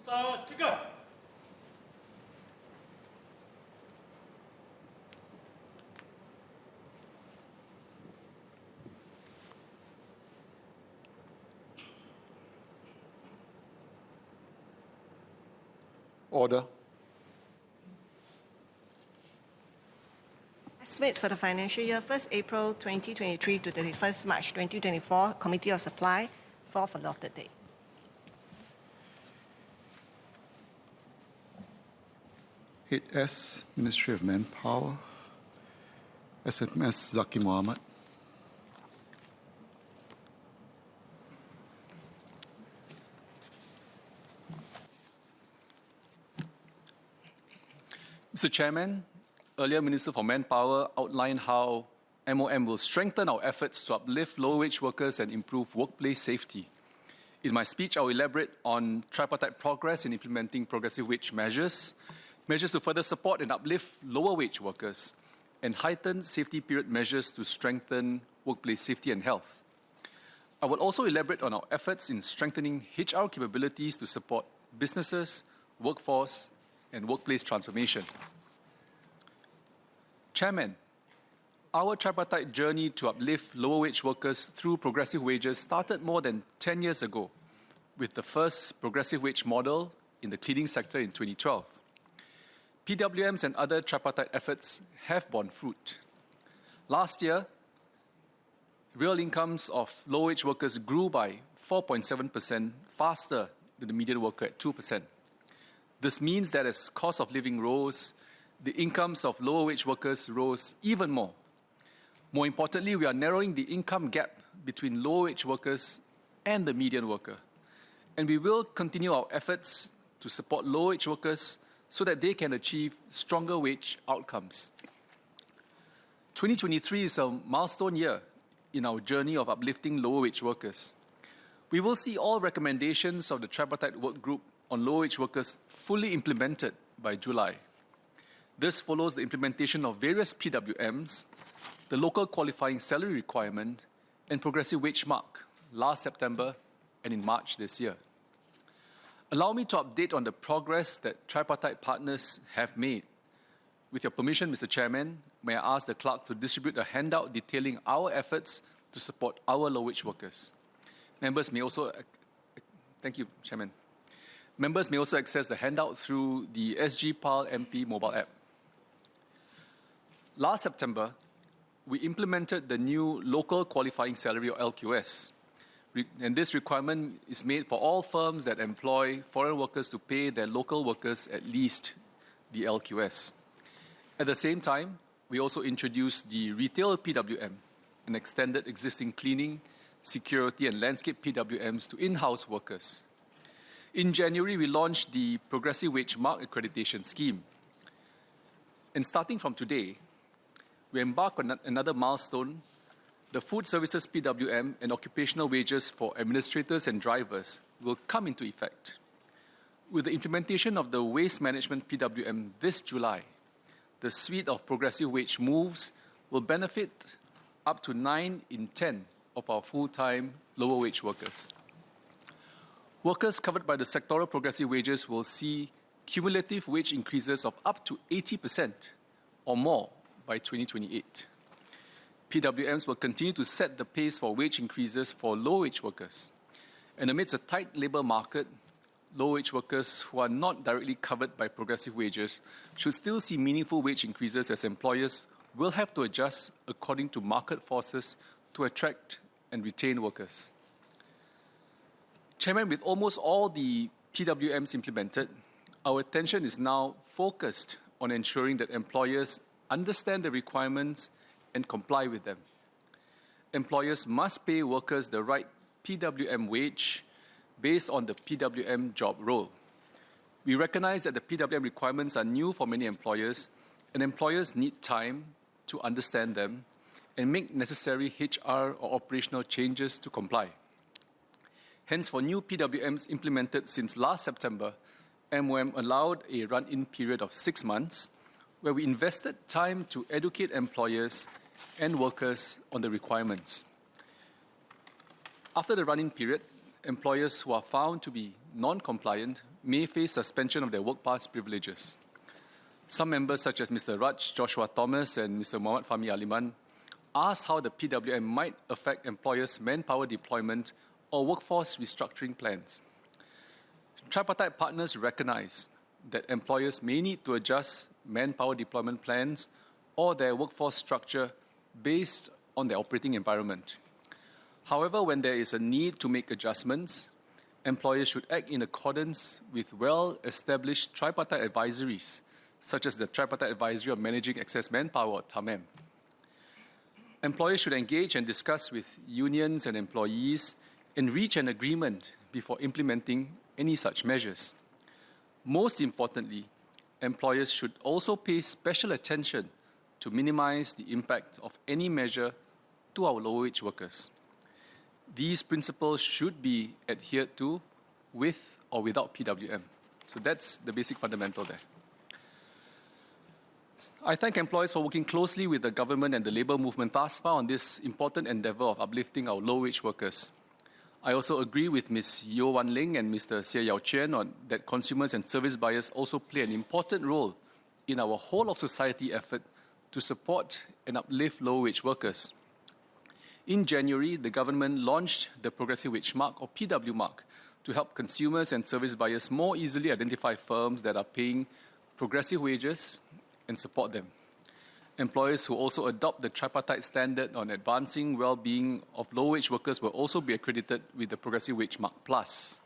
Mr. Speaker. Order. Estimates for the financial year 1st April 2023 to 31st March 2024, Committee of Supply, 4th allotted date. Head S, Ministry of Manpower. SMS Zaqy Mohamad. Mr. Chairman, earlier Minister for Manpower outlined how MOM will strengthen our efforts to uplift low-wage workers and improve workplace safety. In my speech, I will elaborate on tripartite progress in implementing progressive wage measures, measures to further support and uplift lower-wage workers, and heightened safety period measures to strengthen workplace safety and health. I will also elaborate on our efforts in strengthening HR capabilities to support businesses, workforce, and workplace transformation. Chairman, our tripartite journey to uplift lower-wage workers through progressive wages started more than 10 years ago with the first progressive wage model in the cleaning sector in 2012. PWMs and other tripartite efforts have borne fruit. Last year, real incomes of low-wage workers grew by 4.7% faster than the median worker at 2%. This means that as cost of living rose, the incomes of lower-wage workers rose even more. More importantly, we are narrowing the income gap between low-wage workers and the median worker. And we will continue our efforts to support low-wage workers so that they can achieve stronger wage outcomes. 2023 is a milestone year in our journey of uplifting lower-wage workers. We will see all recommendations of the tripartite work group on low-wage workers fully implemented by July. This follows the implementation of various PWMs, the local qualifying salary requirement, and progressive wage mark last September and in March this year. Allow me to update on the progress that tripartite partners have made. With your permission, Mr. Chairman, may I ask the clerk to distribute a handout detailing our efforts to support our low-wage workers. Members may also, thank you, Chairman. Members may also access the handout through the SG PAL MP mobile app. Last September, we implemented the new Local Qualifying Salary or LQS. And this requirement is made for all firms that employ foreign workers to pay their local workers at least the LQS. At the same time, we also introduced the Retail PWM and extended existing cleaning, security and landscape PWMs to in-house workers. In January, we launched the Progressive Wage Mark Accreditation Scheme. And starting from today, we embark on another milestone. The Food Services PWM and occupational wages for administrators and drivers will come into effect. With the implementation of the Waste Management PWM this July, the suite of progressive wage moves will benefit up to 9 in 10 of our full-time lower-wage workers. Workers covered by the sectoral progressive wages will see cumulative wage increases of up to 80% or more by 2028. PWMs will continue to set the pace for wage increases for low-wage workers. And amidst a tight labour market, low-wage workers who are not directly covered by progressive wages should still see meaningful wage increases as employers will have to adjust according to market forces to attract and retain workers. Chairman, with almost all the PWMs implemented, our attention is now focused on ensuring that employers understand the requirements and comply with them. Employers must pay workers the right PWM wage based on the PWM job role. We recognize that the PWM requirements are new for many employers, and employers need time to understand them and make necessary HR or operational changes to comply. Hence, for new PWMs implemented since last September, MOM allowed a run-in period of 6 months where we invested time to educate employers and workers on the requirements. After the run-in period, employers who are found to be non-compliant may face suspension of their work pass privileges. Some members, such as Mr. Raj Joshua Thomas and Mr. Muhammad Fahmi Aliman, asked how the PWM might affect employers' manpower deployment or workforce restructuring plans. Tripartite partners recognize that employers may need to adjust manpower deployment plans or their workforce structure based on their operating environment. However, when there is a need to make adjustments, employers should act in accordance with well-established tripartite advisories, such as the Tripartite Advisory on Managing Excess Manpower, or TAMEM. Employers should engage and discuss with unions and employees and reach an agreement before implementing any such measures. Most importantly, employers should also pay special attention to minimize the impact of any measure to our low-wage workers. These principles should be adhered to with or without PWM. So that's the basic fundamental there. I thank employers for working closely with the government and the labour movement thus far on this important endeavour of uplifting our low-wage workers. I also agree with Ms. Yeo Wan Ling and Mr. Seah Yao Chen on that consumers and service buyers also play an important role in our whole of society effort to support and uplift low-wage workers. In January, the government launched the Progressive Wage Mark, or PW Mark, to help consumers and service buyers more easily identify firms that are paying progressive wages and support them. Employers who also adopt the tripartite standard on advancing well-being of low-wage workers will also be accredited with the Progressive Wage Mark Plus.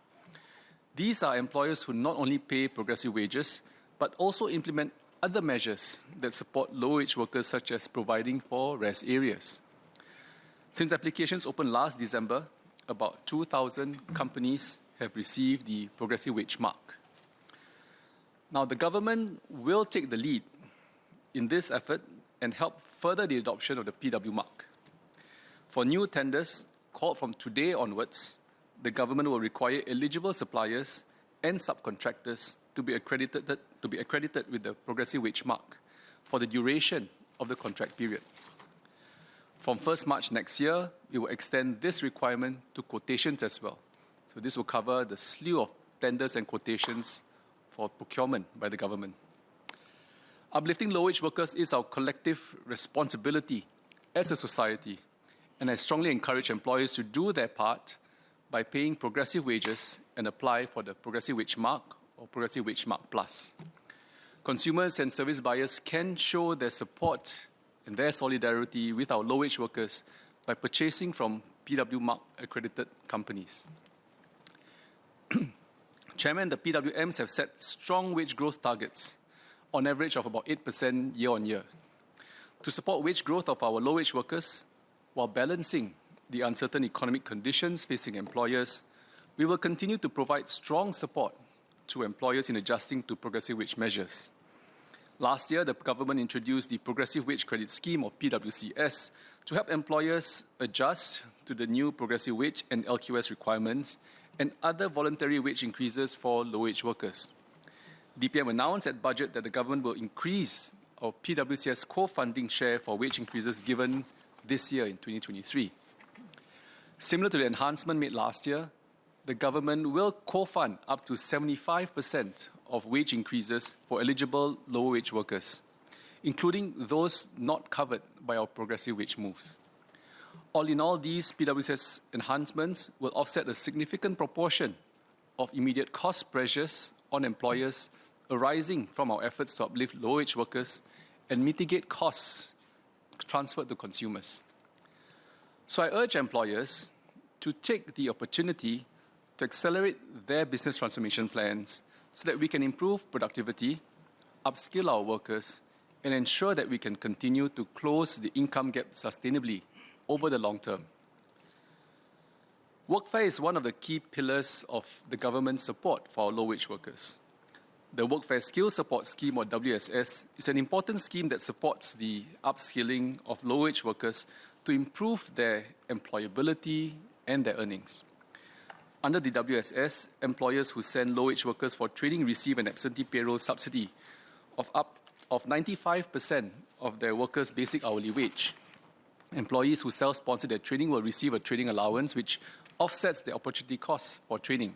These are employers who not only pay progressive wages, but also implement other measures that support low-wage workers, such as providing for rest areas. Since applications opened last December, about 2,000 companies have received the Progressive Wage Mark. Now, the government will take the lead in this effort and help further the adoption of the PW Mark. For new tenders called from today onwards, the government will require eligible suppliers and subcontractors to be accredited with the Progressive Wage Mark for the duration of the contract period. From 1st March next year, we will extend this requirement to quotations as well. So this will cover the slew of tenders and quotations for procurement by the government. Uplifting low-wage workers is our collective responsibility as a society, and I strongly encourage employers to do their part by paying progressive wages and apply for the Progressive Wage Mark or Progressive Wage Mark Plus. Consumers and service buyers can show their support and their solidarity with our low-wage workers by purchasing from PW Mark accredited companies. Chairman, the PWMs have set strong wage growth targets, on average of about 8% year-on-year, to support wage growth of our low-wage workers while balancing the uncertain economic conditions facing employers. We will continue to provide strong support to employers in adjusting to progressive wage measures. Last year, the government introduced the Progressive Wage Credit Scheme, or PWCS, to help employers adjust to the new progressive wage and LQS requirements and other voluntary wage increases for low-wage workers. DPM announced at budget that the government will increase our PWCS co-funding share for wage increases given this year in 2023. Similar to the enhancement made last year, the government will co-fund up to 75% of wage increases for eligible low-wage workers, including those not covered by our progressive wage moves. All in all, these PWCS enhancements will offset a significant proportion of immediate cost pressures on employers arising from our efforts to uplift low-wage workers and mitigate costs transferred to consumers. So I urge employers to take the opportunity to accelerate their business transformation plans so that we can improve productivity, upskill our workers, and ensure that we can continue to close the income gap sustainably over the long term. Workfare is one of the key pillars of the government's support for our low-wage workers. The Workfare Skills Support Scheme, or WSS, is an important scheme that supports the upskilling of low-wage workers to improve their employability and their earnings. Under the WSS, employers who send low-wage workers for training receive an absentee payroll subsidy of 95% of their workers' basic hourly wage. Employees who self-sponsor their training will receive a training allowance which offsets the opportunity costs for training.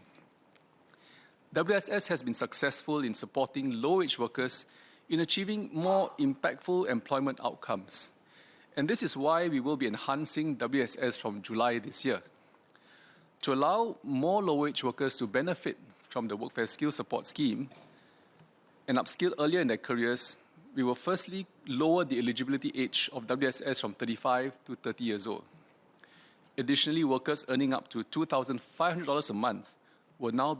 WSS has been successful in supporting low-wage workers in achieving more impactful employment outcomes. And this is why we will be enhancing WSS from July this year. To allow more low-wage workers to benefit from the Workfare Skill Support Scheme and upskill earlier in their careers, we will firstly lower the eligibility age of WSS from 35 to 30 years old. Additionally, workers earning up to $2,500 a month will now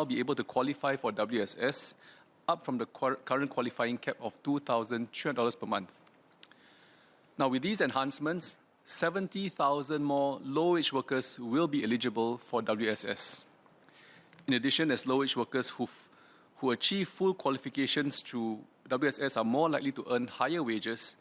be able to qualify for WSS, up from the current qualifying cap of $2,300 per month. Now, with these enhancements, 70,000 more low-wage workers will be eligible for WSS. In addition, as low-wage workers who achieve full qualifications through WSS are more likely to earn higher wages,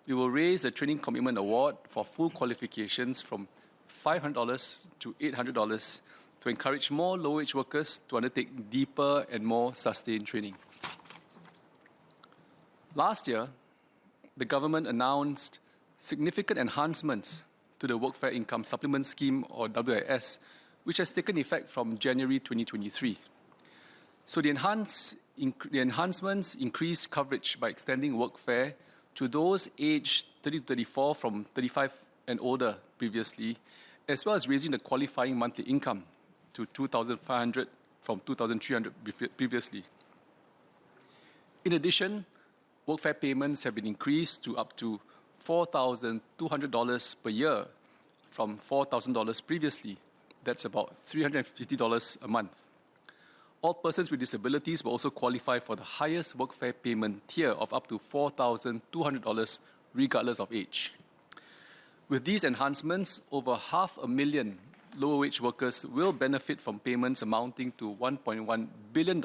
we will raise the Training Commitment Award for full qualifications from $500 to $800 to encourage more low-wage workers to undertake deeper and more sustained training. Last year, the government announced significant enhancements to the Workfare Income Supplement Scheme, or WIS, which has taken effect from January 2023. So the enhancements increase coverage by extending workfare to those aged 30 to 34 from 35 and older previously, as well as raising the qualifying monthly income to $2,500 from $2,300 previously. In addition, workfare payments have been increased to up to $4,200 per year from $4,000 previously. That's about $350 a month. All persons with disabilities will also qualify for the highest workfare payment tier of up to $4,200 regardless of age. With these enhancements, over 500,000 lower-wage workers will benefit from payments amounting to $1.1 billion,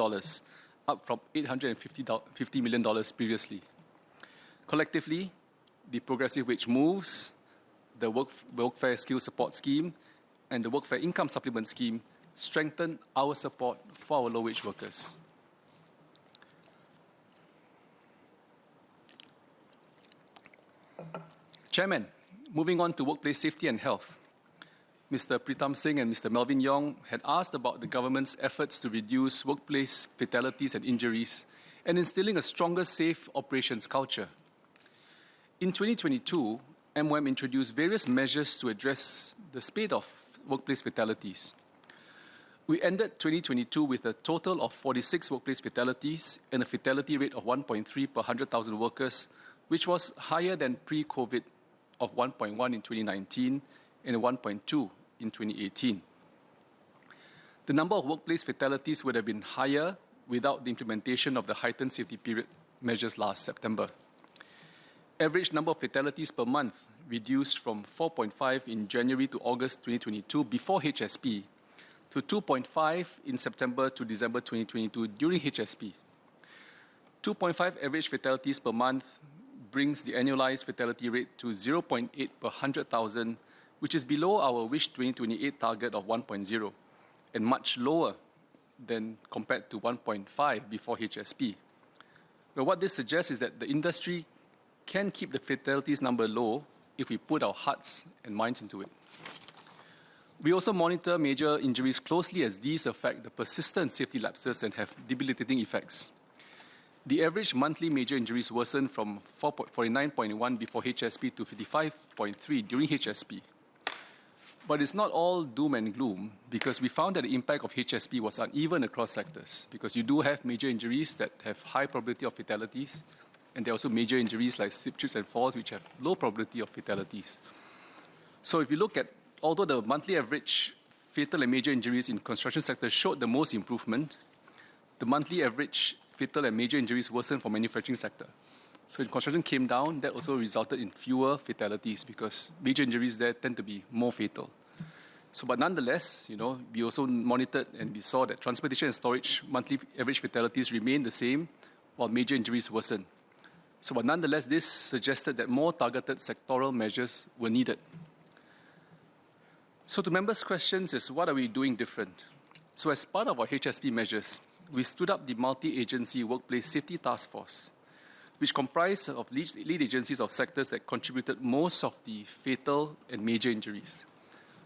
up from $850 million previously. Collectively, the progressive wage moves, the Workfare Skill Support Scheme, and the Workfare Income Supplement Scheme strengthen our support for our low-wage workers. Chairman, moving on to workplace safety and health. Mr. Pritam Singh and Mr. Melvin Yong had asked about the government's efforts to reduce workplace fatalities and injuries and instilling a stronger safe operations culture. In 2022, MOM introduced various measures to address the spate of workplace fatalities. We ended 2022 with a total of 46 workplace fatalities and a fatality rate of 1.3 per 100,000 workers, which was higher than pre-COVID of 1.1 in 2019 and 1.2 in 2018. The number of workplace fatalities would have been higher without the implementation of the heightened safety period measures last September. Average number of fatalities per month reduced from 4.5 in January to August 2022 before HSP to 2.5 in September to December 2022 during HSP. 2.5 average fatalities per month brings the annualized fatality rate to 0.8 per 100,000, which is below our WISH 2028 target of 1.0 and much lower than compared to 1.5 before HSP. But what this suggests is that the industry can keep the fatalities number low if we put our hearts and minds into it. We also monitor major injuries closely as these affect the persistent safety lapses and have debilitating effects. The average monthly major injuries worsened from 49.1 before HSP to 55.3 during HSP. But it's not all doom and gloom, because we found that the impact of HSP was uneven across sectors, because you do have major injuries that have high probability of fatalities, and there are also major injuries like slip, trips, and falls, which have low probability of fatalities. So if you look at, although the monthly average fatal and major injuries in construction sector showed the most improvement, the monthly average fatal and major injuries worsened for manufacturing sector. So when construction came down, that also resulted in fewer fatalities because major injuries there tend to be more fatal. So, but nonetheless, we also monitored and we saw that transportation and storage monthly average fatalities remained the same while major injuries worsened. So, but nonetheless, this suggested that more targeted sectoral measures were needed. So to members' questions is, what are we doing different? So as part of our HSP measures, we stood up the multi-agency workplace safety task force, which comprised of lead agencies of sectors that contributed most of the fatal and major injuries.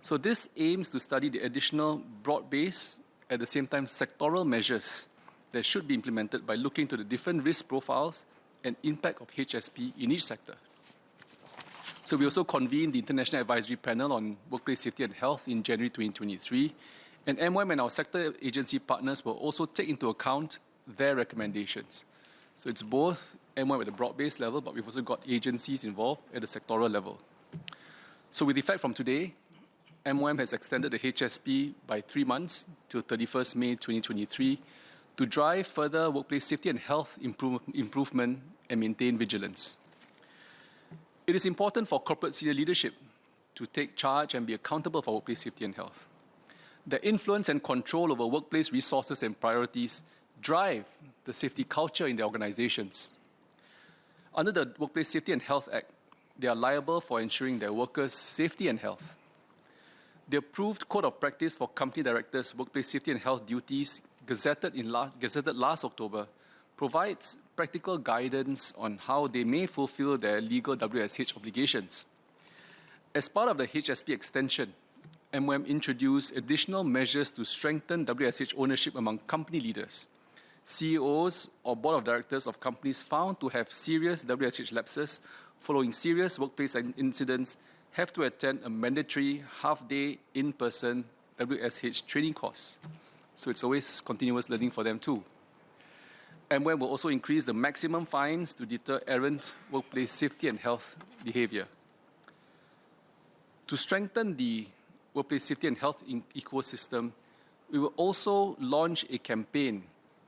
So this aims to study the additional broad-based at the same time, sectoral measures that should be implemented by looking to the different risk profiles and impact of HSP in each sector. So we also convened the International Advisory Panel on Workplace Safety and Health in January 2023, and MOM and our sector agency partners will also take into account their recommendations. So it's both MOM at the broad-based level, but we've also got agencies involved at the sectoral level. So with effect from today, MOM has extended the HSP by 3 months till 31st May 2023 to drive further workplace safety and health improvement and maintain vigilance. It is important for corporate senior leadership to take charge and be accountable for workplace safety and health. The influence and control over workplace resources and priorities drive the safety culture in their organizations. Under the Workplace Safety and Health Act, they are liable for ensuring their workers' safety and health. The approved Code of Practice for Company Directors' Workplace Safety and Health Duties, gazetted last October, provides practical guidance on how they may fulfill their legal WSH obligations. As part of the HSP extension, MOM introduced additional measures to strengthen WSH ownership among company leaders. CEOs or board of directors of companies found to have serious WSH lapses following serious workplace incidents have to attend a mandatory half-day in-person WSH training course. So it's always continuous learning for them too. MOM will also increase the maximum fines to deter errant workplace safety and health behavior. To strengthen the workplace safety and health ecosystem, we will also launch a campaign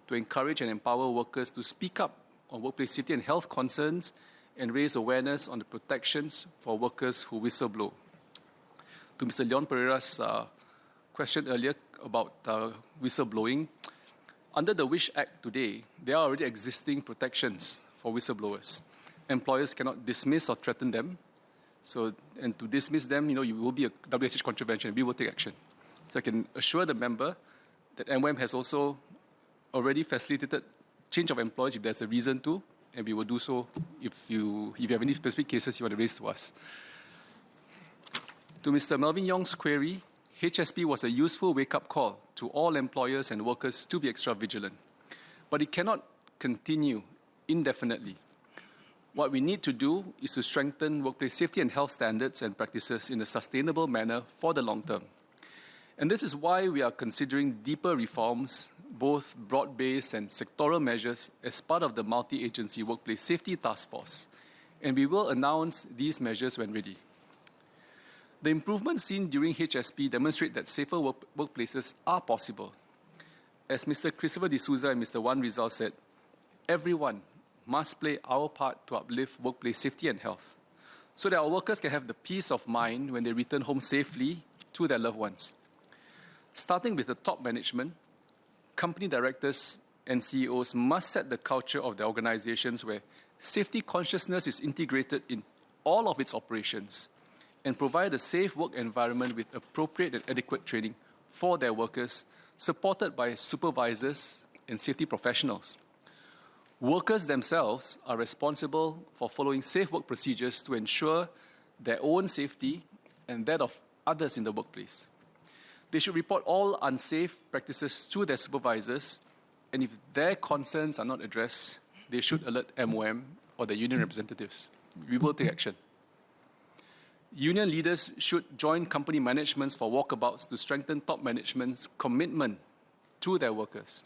to encourage and empower workers to speak up on workplace safety and health concerns and raise awareness on the protections for workers who whistleblow. To Mr. Leon Pereira's question earlier about whistleblowing, under the WISH Act today, there are already existing protections for whistleblowers. Employers cannot dismiss or threaten them. So, and to dismiss them, you will be a WSH contravention. We will take action. So I can assure the member that MOM has also already facilitated change of employees if there's a reason to, and we will do so if you have any specific cases you want to raise to us. To Mr. Melvin Yong's query, HSP was a useful wake-up call to all employers and workers to be extra vigilant. But it cannot continue indefinitely. What we need to do is to strengthen workplace safety and health standards and practices in a sustainable manner for the long term. And this is why we are considering deeper reforms, both broad-based and sectoral measures, as part of the multi-agency workplace safety task force. And we will announce these measures when ready. The improvements seen during HSP demonstrate that safer workplaces are possible. As Mr. Christopher D'Souza and Mr. Wan Rizal said, everyone must play our part to uplift workplace safety and health, so that our workers can have the peace of mind when they return home safely to their loved ones. Starting with the top management, company directors and CEOs must set the culture of their organizations where safety consciousness is integrated in all of its operations and provide a safe work environment with appropriate and adequate training for their workers, supported by supervisors and safety professionals. Workers themselves are responsible for following safe work procedures to ensure their own safety and that of others in the workplace. They should report all unsafe practices to their supervisors, and if their concerns are not addressed, they should alert MOM or the union representatives. We will take action. Union leaders should join company managements for walkabouts to strengthen top management's commitment to their workers.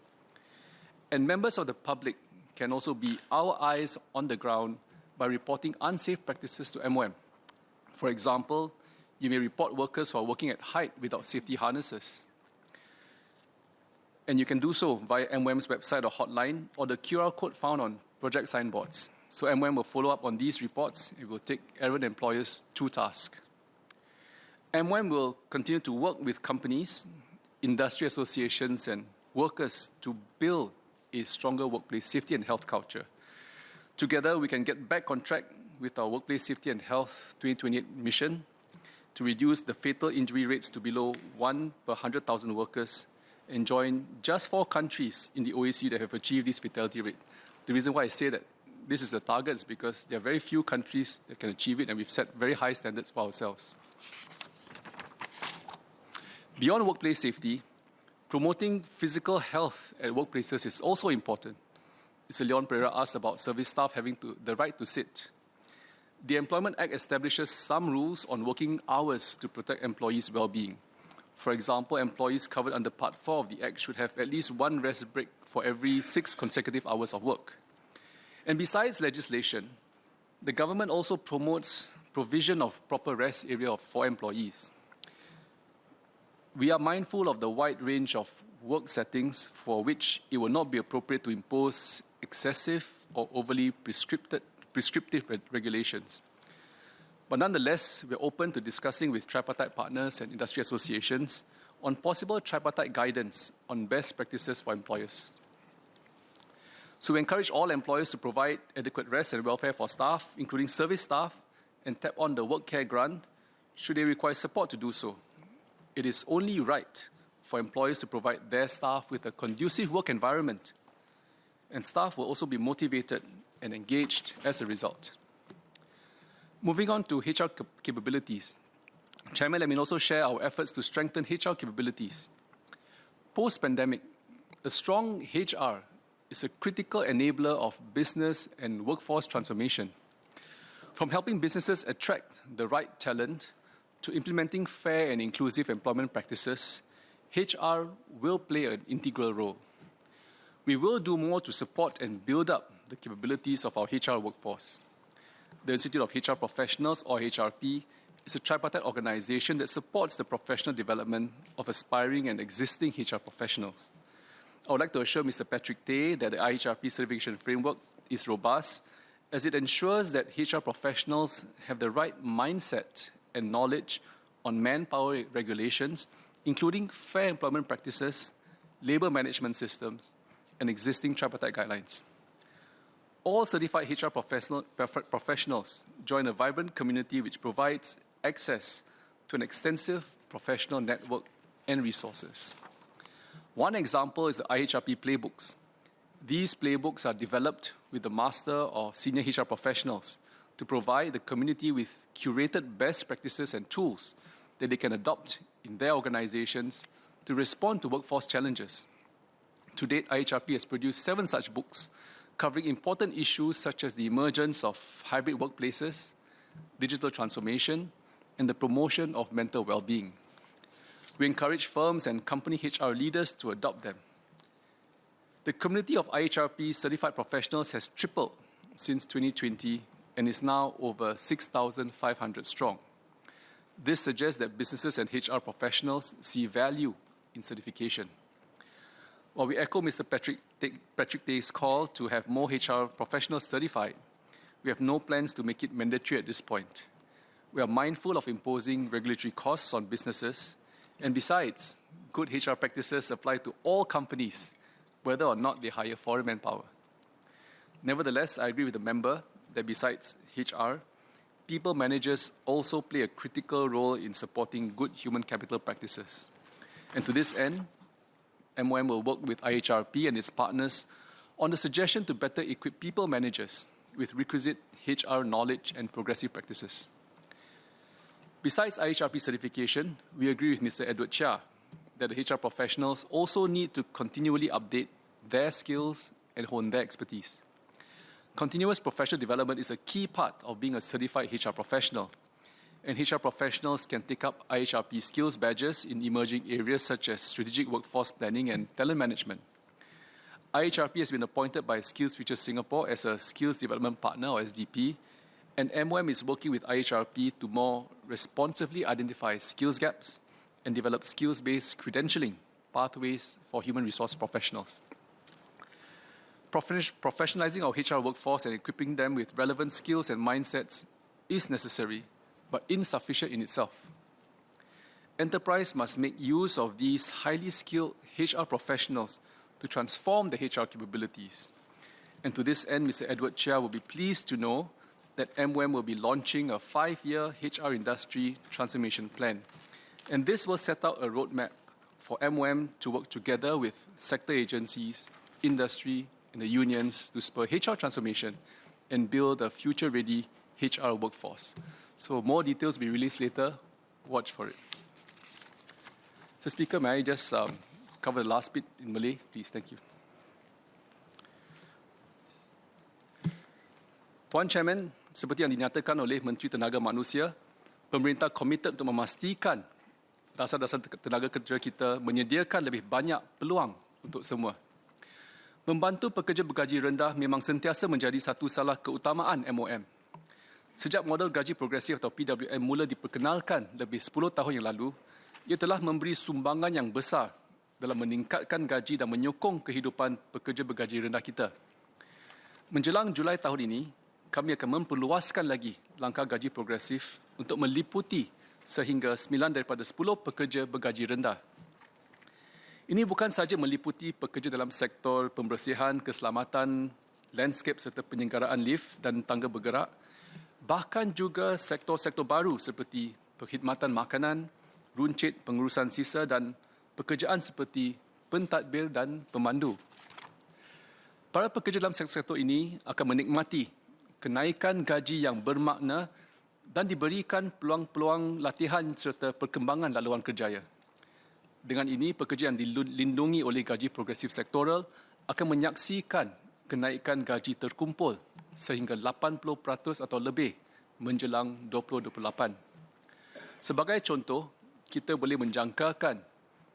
And members of the public can also be our eyes on the ground by reporting unsafe practices to MOM. For example, you may report workers who are working at height without safety harnesses. And you can do so via MOM's website or hotline or the QR code found on project signboards. So MOM will follow up on these reports. It will take errant employers to task. MOM will continue to work with companies, industry associations, and workers to build a stronger workplace safety and health culture. Together, we can get back on track with our Workplace Safety and Health 2028 mission to reduce the fatal injury rates to below 1 per 100,000 workers and join just 4 countries in the OECD that have achieved this fatality rate. The reason why I say that this is the target is because there are very few countries that can achieve it, and we've set very high standards for ourselves. Beyond workplace safety, Promoting physical health at workplaces is also important. Mr. Leon Pereira asked about service staff having the right to sit. The Employment Act establishes some rules on working hours to protect employees' well-being. For example, employees covered under Part 4 of the Act should have at least one rest break for every 6 consecutive hours of work. And besides legislation, the government also promotes provision of proper rest area for employees. We are mindful of the wide range of work settings for which it will not be appropriate to impose excessive or overly prescriptive regulations. But nonetheless, we're open to discussing with tripartite partners and industry associations on possible tripartite guidance on best practices for employers. So we encourage all employers to provide adequate rest and welfare for staff, including service staff, and tap on the work care grant should they require support to do so. It is only right for employers to provide their staff with a conducive work environment, and staff will also be motivated and engaged as a result. Moving on to HR capabilities. Chairman, let me also share our efforts to strengthen HR capabilities. Post-pandemic, a strong HR is a critical enabler of business and workforce transformation. From helping businesses attract the right talent to implementing fair and inclusive employment practices, HR will play an integral role. We will do more to support and build up the capabilities of our HR workforce. The Institute of HR Professionals, or HRP, is a tripartite organization that supports the professional development of aspiring and existing HR professionals. I would like to assure Mr. Patrick Tay that the IHRP certification framework is robust, as it ensures that HR professionals have the right mindset and knowledge on manpower regulations, including fair employment practices, labor management systems, and existing tripartite guidelines. All certified HR professionals join a vibrant community which provides access to an extensive professional network and resources. One example is the IHRP playbooks. These playbooks are developed with the master or senior HR professionals to provide the community with curated best practices and tools that they can adopt in their organizations to respond to workforce challenges. To date, IHRP has produced 7 such books covering important issues such as the emergence of hybrid workplaces, digital transformation, and the promotion of mental well-being. We encourage firms and company HR leaders to adopt them. The community of IHRP certified professionals has tripled since 2020 and is now over 6,500 strong. This suggests that businesses and HR professionals see value in certification. While we echo Mr. Patrick Tay's call to have more HR professionals certified, we have no plans to make it mandatory at this point. We are mindful of imposing regulatory costs on businesses, and besides, good HR practices apply to all companies, whether or not they hire foreign manpower. Nevertheless, I agree with the member that besides HR, people managers also play a critical role in supporting good human capital practices. And to this end, MOM will work with IHRP and its partners on the suggestion to better equip people managers with requisite HR knowledge and progressive practices. Besides IHRP certification, we agree with Mr. Edward Chia that the HR professionals also need to continually update their skills and hone their expertise. Continuous professional development is a key part of being a certified HR professional, and HR professionals can take up IHRP skills badges in emerging areas such as strategic workforce planning and talent management. IHRP has been appointed by Skills Future Singapore as a skills development partner, or SDP, and MOM is working with IHRP to more responsively identify skills gaps and develop skills-based credentialing pathways for human resource professionals. Professionalizing our HR workforce and equipping them with relevant skills and mindsets is necessary, but insufficient in itself. Enterprise must make use of these highly skilled HR professionals to transform the HR capabilities. And to this end, Mr. Edward Chia will be pleased to know that MOM will be launching a 5-year HR industry transformation plan. And this will set out a roadmap for MOM to work together with sector agencies, industry, and the unions to spur HR transformation and build a future-ready HR workforce. So more details will be released later. Watch for it. So Speaker, may I just cover the last bit in Malay, please. Thank you. Tuan Chairman, seperti yang dinyatakan oleh Menteri Tenaga Manusia, pemerintah komited untuk memastikan dasar-dasar tenaga kerja kita menyediakan lebih banyak peluang untuk semua. Membantu pekerja bergaji rendah memang sentiasa menjadi satu salah keutamaan MOM. Sejak model gaji progresif atau PWM mula diperkenalkan lebih 10 tahun yang lalu, ia telah memberi sumbangan yang besar dalam meningkatkan gaji dan menyokong kehidupan pekerja bergaji rendah kita. Menjelang Julai tahun ini, kami akan memperluaskan lagi langkah gaji progresif untuk meliputi sehingga 9 daripada 10 pekerja bergaji rendah. Ini bukan sahaja meliputi pekerja dalam sektor pembersihan, keselamatan, landscape serta penyelenggaraan lift dan tangga bergerak, bahkan juga sektor-sektor baru seperti perkhidmatan makanan, runcit, pengurusan sisa dan pekerjaan seperti pentadbir dan pemandu. Para pekerja dalam sektor ini akan menikmati kenaikan gaji yang bermakna dan diberikan peluang-peluang latihan serta perkembangan laluan kerjaya. Dengan ini, pekerja yang dilindungi oleh gaji progresif sektoral akan menyaksikan kenaikan gaji terkumpul sehingga 80% atau lebih menjelang 2028. Sebagai contoh, kita boleh menjangkakan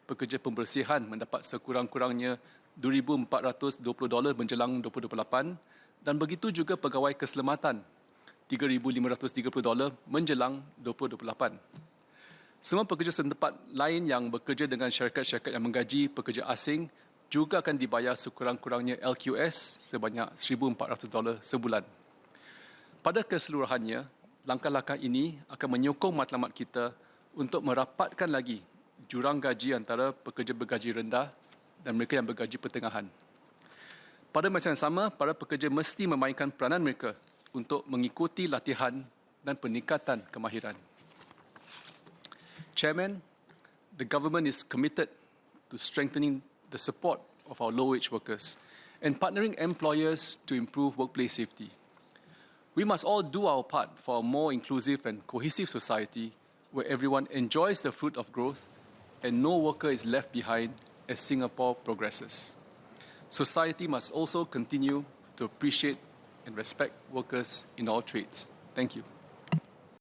pekerja pembersihan mendapat sekurang-kurangnya $2,420 menjelang 2028 dan begitu juga pegawai keselamatan $3,530 menjelang 2028. Semua pekerja setempat lain yang bekerja dengan syarikat-syarikat yang menggaji pekerja asing juga akan dibayar sekurang-kurangnya LQS sebanyak $1,400 sebulan. Pada keseluruhannya, langkah-langkah ini akan menyokong matlamat kita untuk merapatkan lagi jurang gaji antara pekerja bergaji rendah dan mereka yang bergaji pertengahan. Pada masa yang sama, para pekerja mesti memainkan peranan mereka untuk mengikuti latihan dan peningkatan kemahiran. Chairman, the government is committed to strengthening the support of our low-wage workers and partnering employers to improve workplace safety. We must all do our part for a more inclusive and cohesive society where everyone enjoys the fruit of growth and no worker is left behind as Singapore progresses. Society must also continue to appreciate and respect workers in all trades. Thank you.